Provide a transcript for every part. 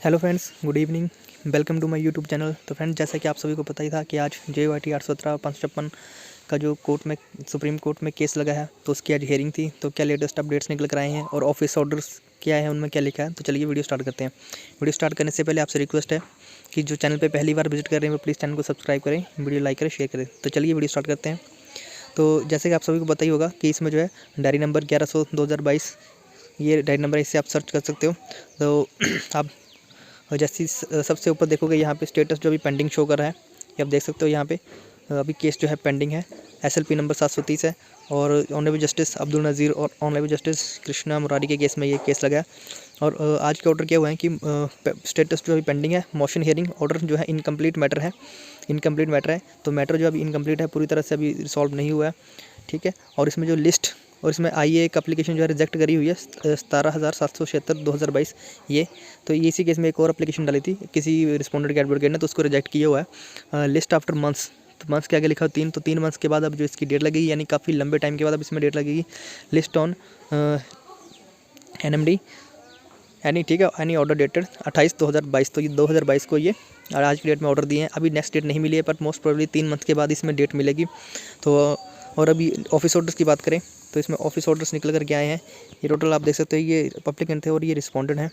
Hello friends, good evening. Welcome to my YouTube channel. तो friends, जैसा कि आप सभी को पता ही था कि आज JYT 817-556 का जो कोर्ट में सुप्रीम कोर्ट में केस लगा है, तो उसकी आज हियरिंग थी। तो क्या लेटेस्ट अपडेट्स निकल कर आए हैं और ऑफिस ऑर्डर्स क्या है, उनमें क्या लिखा है, तो चलिए वीडियो स्टार्ट करते हैं। वीडियो स्टार्ट करने से पहले आपसे रिक्वेस्ट है कि जो चैनल पर पहली बार विजिट कर रहे हैं वो प्लीज़ चैनल को सब्सक्राइब करें, वीडियो लाइक करें, शेयर करें। तो चलिए वीडियो स्टार्ट करते हैं। तो जैसे कि आप सभी को पता ही होगा कि इसमें जो है डायरी नंबर 1100/2022, ये डायरी नंबर है, इससे आप सर्च कर सकते हो। तो आप जैसे सबसे ऊपर देखोगे यहाँ पे स्टेटस जो अभी पेंडिंग शो कर रहा है, ये आप देख सकते हो। यहाँ पे अभी केस जो है पेंडिंग है, SLP नंबर 730 है और ऑनरेबल जस्टिस अब्दुल नज़ीर और ऑनरेबल जस्टिस कृष्णा मुरारी के केस में ये केस लगा है। और आज के ऑर्डर क्या हुआ है कि स्टेटस जो अभी पेंडिंग है, मोशन हियरिंग ऑर्डर जो है इनकम्प्लीट मैटर है, तो मैटर जो अभी इनकम्प्लीट है, पूरी तरह से अभी रिसॉल्व नहीं हुआ है, ठीक है। और इसमें जो लिस्ट और इसमें IA एक एप्लीकेशन जो है रिजेक्ट करी हुई है 17,776/2022 ये। तो ये इसी केस में एक और एप्लीकेशन डाली थी किसी रिस्पोंडेंट के एडवोकेट ने, तो उसको रिजेक्ट किया हुआ है। लिस्ट आफ्टर मंथ्स, तो मंथ्स के आगे लिखा 3, तो 3 मंथ्स के बाद अब जो इसकी डेट लगेगी, यानी काफ़ी लंबे टाइम के बाद अब इसमें डेट लगेगी। लिस्ट ऑन NMD यानी, ठीक है, यानी ऑर्डर डेटेड 28/2022, तो ये 2022 को ये और आज की डेट में ऑर्डर दिए हैं। अभी नेक्स्ट डेट नहीं मिली है, पर मोस्ट प्रोबेबली 3 मंथ के बाद इसमें डेट मिलेगी। तो और अभी ऑफिस ऑर्डर्स की बात करें तो इसमें ऑफिस ऑर्डर्स निकल कर के आए हैं। ये टोटल आप देख सकते हो, ये पब्लिकेंट थे और ये रिस्पोंडेंट हैं,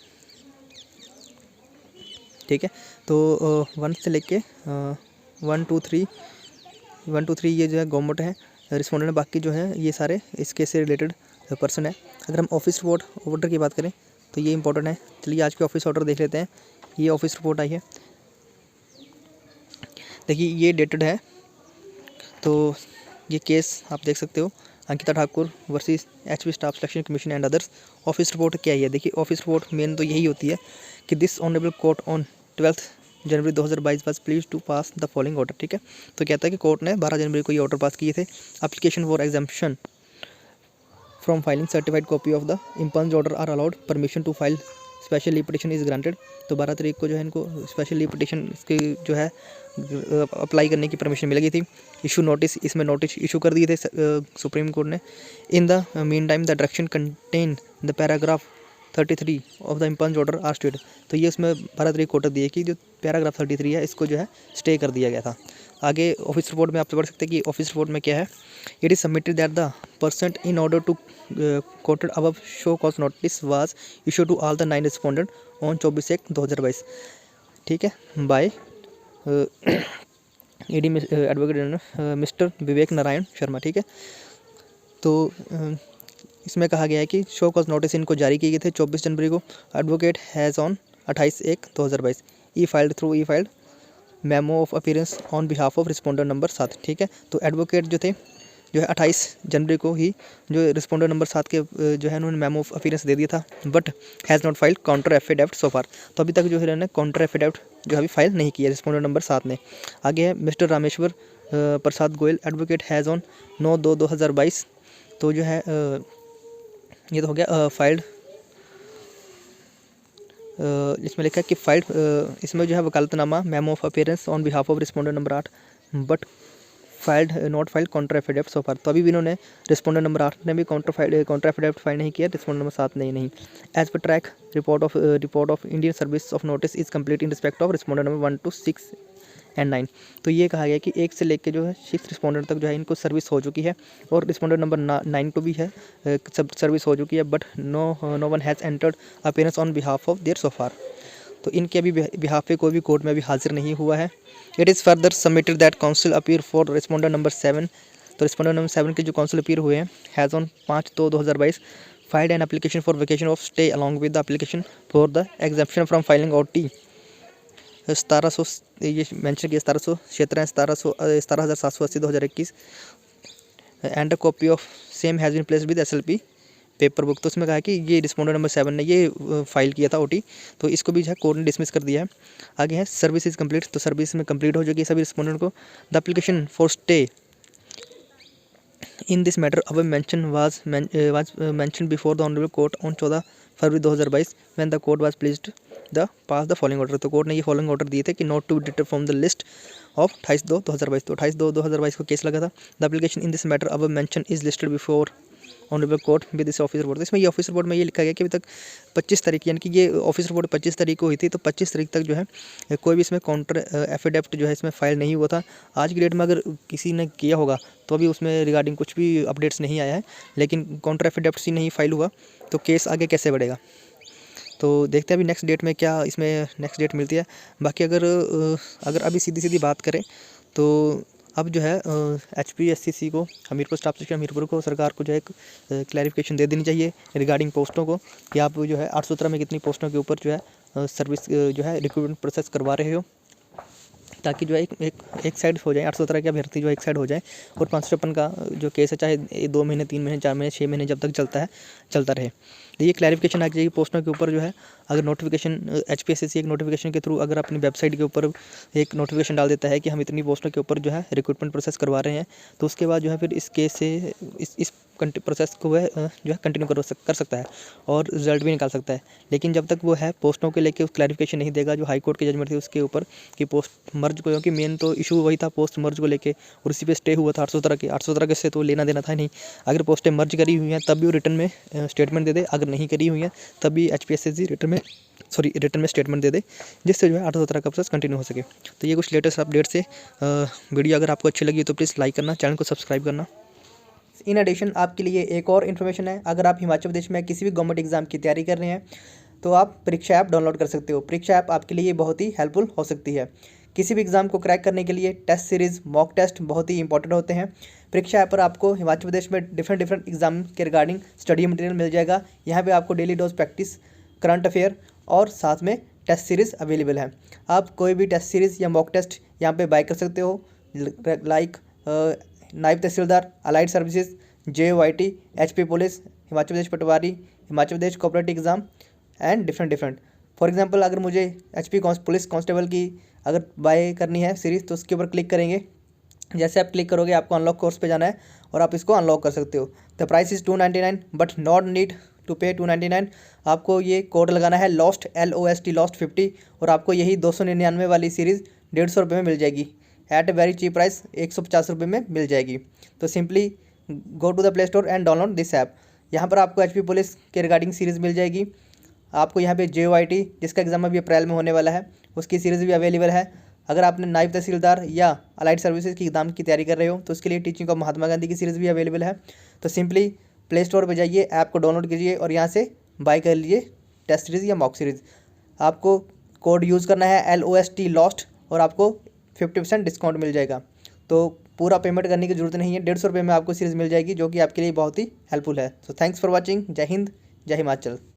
ठीक है। तो 1 से लेके 1 2 3 ये जो है गवर्नमेंट है रिस्पोंडेंट, बाकी जो है ये सारे इस केस से रिलेटेड पर्सन है। अगर हम ऑफिस रिपोर्ट ऑर्डर की बात करें तो ये इंपॉर्टेंट है। चलिए आज के ऑफिस ऑर्डर देख लेते हैं। ये ऑफिस रिपोर्ट आई है, देखिए ये डेटेड है। तो ये केस आप देख सकते हो, Ankita Thakur versus HP staff selection commission and others. Office report क्या है? देखिए ऑफिस रिपोर्ट मेन तो यही होती है कि this honourable court on 12 January 2022 was please to pass the following order, ठीक है। तो कहता है कि कोर्ट ने 12 जनवरी को ये ऑर्डर पास किए थे। Application for exemption from filing certified copy of the impugned order are allowed, permission to file special leave petition is granted. तो 12 तारीख को जो है इनको स्पेशल ली पिटिशन इसकी जो है अप्लाई करने की परमिशन मिल गई थी। इशू नोटिस, इसमें नोटिस इशू कर दिए थे सुप्रीम कोर्ट ने। In the meantime the direction contain the paragraph 33 of the impugned order are stayed. तो ये उसमें 12 तारीख को ऑर्डर दिए कि जो पैराग्राफ 33 है इसको जो है स्टे कर दिया गया था। आगे ऑफिस रिपोर्ट में आप पढ़ सकते हैं कि ऑफिस रिपोर्ट में क्या है। It is submitted that the person in order to quoted above show cause notice was issued to all the 9 respondent on 24/1/2022, ठीक है, bye ED advocate mister Vivek Narayan Sharma, ठीक है। तो इसमें कहा गया है कि शो कॉज नोटिस इनको जारी किए गए थे 24 जनवरी को। Advocate has on 28/1/2022 E filed memo of appearance on behalf of responder number 7, ठीक है। तो एडवोकेट जो थे जो है 28 जनवरी को ही जो रिस्पोंडर नंबर 7 के जो है उन्होंने मेमो ऑफ अपीयरेंस दे दिया था, but has not filed counter affidavit so far. तो अभी तक जो है उन्होंने काउंटर एफिडेविट जो अभी फाइल नहीं किया रिस्पोंडर नंबर 7 ने। आगे है mister Rameshwar Prasad Goyal advocate has on 9/2/2022, तो जो है ये तो हो गया फाइल्ड। इसमें लिखा है कि फाइल्ड, इसमें जो है वकालतनामा memo of appearance on behalf of responder number 8 but filed not filed counter affidavit so far. तो अभी भी इन्होंने रिस्पोंडर नंबर 8 ने भी काउंटर एफिडेविट फाइल नहीं किया, रिस्पोंडर नंबर 7 ने ही नहीं। As per track report of Indian service of notice is complete in respect of responder number 1 to 6 and 9। तो ये कहा गया कि 1 से लेकर जो है 6 रिस्पोंडेंट तक जो है इनको सर्विस हो चुकी है, और रिस्पोंडेंट नंबर 9 को भी है सब सर्विस हो चुकी है, but no one has entered appearance on behalf of their so far. तो इनके अभी बिहाफ पे कोई भी कोर्ट में अभी हाजिर नहीं हुआ है। It is further submitted that council appear for responder number 7। तो रिस्पोंडर नंबर 7 के जो काउंसिल अपीयर हुए हैं has on 5/2/2022 filed an application for vacation of stay along with the application for the exemption from filing OT 1700, ये mention किया 17,780/2021 and a copy of same has been placed with SLP paper book. तो उसमें कहा है कि ये responder number 7 ने ये फाइल किया था OT, तो इसको भी जो है कोर्ट ने डिसमिस कर दिया है। आगे है सर्विस इज कंप्लीट, तो सर्विस में कंप्लीट हो चुकी है सभी रिस्पोंडेंट को। The application for stay in this matter अब mention was mention before the honourable court on 14 February 2022 when the court was pleased the pass the following order. तो court ने ये फॉलोइंग ऑर्डर दिए थे कि not to be detected from the list of 28/2/2022। तो 28/2/2022 को case लगा था। The application in this matter अब mention is listed before honourable court with this office report. तो इसमें ये ऑफिस रिपोर्ट में ये लिखा गया कि अभी तक 25 तारीख, यानी कि ये ऑफिस रिपोर्ट 25 तारीख को हुई थी, तो 25 तारीख तक जो है कोई भी इसमें काउंटर एफिडेविट जो है इसमें फाइल नहीं हुआ था। आज की डेट में अगर किसी ने किया होगा तो अभी उसमें रिगार्डिंग कुछ भी अपडेट्स नहीं आया है, लेकिन काउंटर एफिडेविट ही नहीं फाइल हुआ तो केस आगे कैसे बढ़ेगा। तो देखते हैं अभी नेक्स्ट डेट में क्या इसमें नेक्स्ट डेट मिलती है। बाकी अगर अभी सीधी सीधी बात करें तो अब जो है HPSCC को, हमीरपुर स्टाफ सेक्शन हमीरपुर को, सरकार को जो है एक क्लैरिफिकेशन दे देनी चाहिए रिगार्डिंग पोस्टों को, कि आप जो है 817 में कितनी पोस्टों के ऊपर जो है सर्विस जो है रिक्रूटमेंट प्रोसेस करवा रहे हो, ताकि जो है एक साइड हो जाए, 817 के अभ्यर्थी जो एक साइड हो जाए, और 556 का जो केस है चाहे 2 महीने 3 महीने 4 महीने 6 महीने जब तक चलता है चलता रहे। ये क्लैरिफिकेशन आ जाएगी पोस्टों के ऊपर जो है। अगर नोटिफिकेशन HPSCC एक नोटिफिकेशन के थ्रू अगर अपनी वेबसाइट के ऊपर एक नोटिफिकेशन डाल देता है कि हम इतनी पोस्टों के ऊपर जो है रिक्रूटमेंट प्रोसेस करवा रहे हैं, तो उसके बाद जो है फिर इस केस से इस प्रोसेस को वह जो है कंटिन्यू कर सकता है और रिजल्ट भी निकाल सकता है। लेकिन जब तक वो है पोस्टों के लेके क्लैरिफिकेशन नहीं देगा, जो हाई कोर्ट की जजमेंट थी उसके ऊपर कि पोस्ट मर्ज को, क्योंकि मेन तो इशू वही था पोस्ट मर्ज को लेके, और उसी पे स्टे हुआ था 817 के से तो लेना देना था नहीं। अगर पोस्टें मर्ज करी हुई हैं तब भी वो रिटर्न में स्टेटमेंट दे दे, अगर नहीं करी हुई हैं तब भी HPSCC रिटर्न में स्टेटमेंट दे दे, जिससे जो है 817 का प्रोसेस कंटिन्यू हो सके। तो ये कुछ लेटेस्ट अपडेट से वीडियो अगर आपको अच्छी लगी तो प्लीज़ लाइक करना, चैनल को सब्सक्राइब करना। इन एडिशन आपके लिए एक और इन्फॉर्मेशन है, अगर आप हिमाचल प्रदेश में किसी भी गवर्नमेंट एग्जाम की तैयारी कर रहे हैं तो आप परीक्षा ऐप डाउनलोड कर सकते हो। परीक्षा ऐप आपके लिए बहुत ही हेल्पफुल हो सकती है। किसी भी एग्जाम को क्रैक करने के लिए टेस्ट सीरीज़, मॉक टेस्ट बहुत ही इंपॉर्टेंट होते हैं। परीक्षा ऐप पर आपको हिमाचल प्रदेश में डिफरेंट एग्जाम के रिगार्डिंग स्टडी मटेरियल मिल जाएगा। यहाँ पे आपको daily dose practice, current affair और साथ में टेस्ट सीरीज़ अवेलेबल है। आप कोई भी टेस्ट सीरीज़ या मॉक टेस्ट यहाँ पे बाय कर सकते हो, like naib tehsildar, allied services, JOIT, HP police, Himachal Pradesh patwari, Himachal Pradesh cooperative exam and different. For example अगर मुझे HP पुलिस कांस्टेबल की अगर बाय करनी है सीरीज़ तो उसके ऊपर क्लिक करेंगे। जैसे आप क्लिक करोगे आपको अनलॉक कोर्स पे जाना है और आप इसको अनलॉक कर सकते हो। The price is 299 but not need to pay 299। आपको ये कोड लगाना है LOST LOST 50 और आपको यही 299 वाली सीरीज़ 150 रुपये में मिल जाएगी। At a very cheap price 150 रुपये में मिल जाएगी। तो simply go to the play store and download this app. यहाँ पर आपको HP पुलिस के रिगार्डिंग सीरीज़ मिल जाएगी। आपको यहाँ पे JOIT जिसका एग्जाम अभी अप्रैल में होने वाला है उसकी सीरीज़ भी अवेलेबल है। अगर आपने नायब तहसीलदार या अलाइड सर्विसेज की एग्जाम की तैयारी कर रहे हो तो उसके लिए टीचिंग ऑफ महात्मा गांधी की सीरीज़ भी अवेलेबल है। तो सिंपली प्ले स्टोर पर जाइए, ऐप को डाउनलोड कीजिए और यहाँ से बाय कर लीजिए टेस्ट सीरीज़ या मॉक सीरीज़। आपको कोड यूज़ करना है LOST और आपको 50% डिस्काउंट मिल जाएगा। तो पूरा पेमेंट करने की जरूरत नहीं है, 150 रुपये में आपको सीरीज़ मिल जाएगी, जो कि आपके लिए बहुत ही हेल्पफुल है। So thanks for watching. जय हिंद, जय हिमाचल।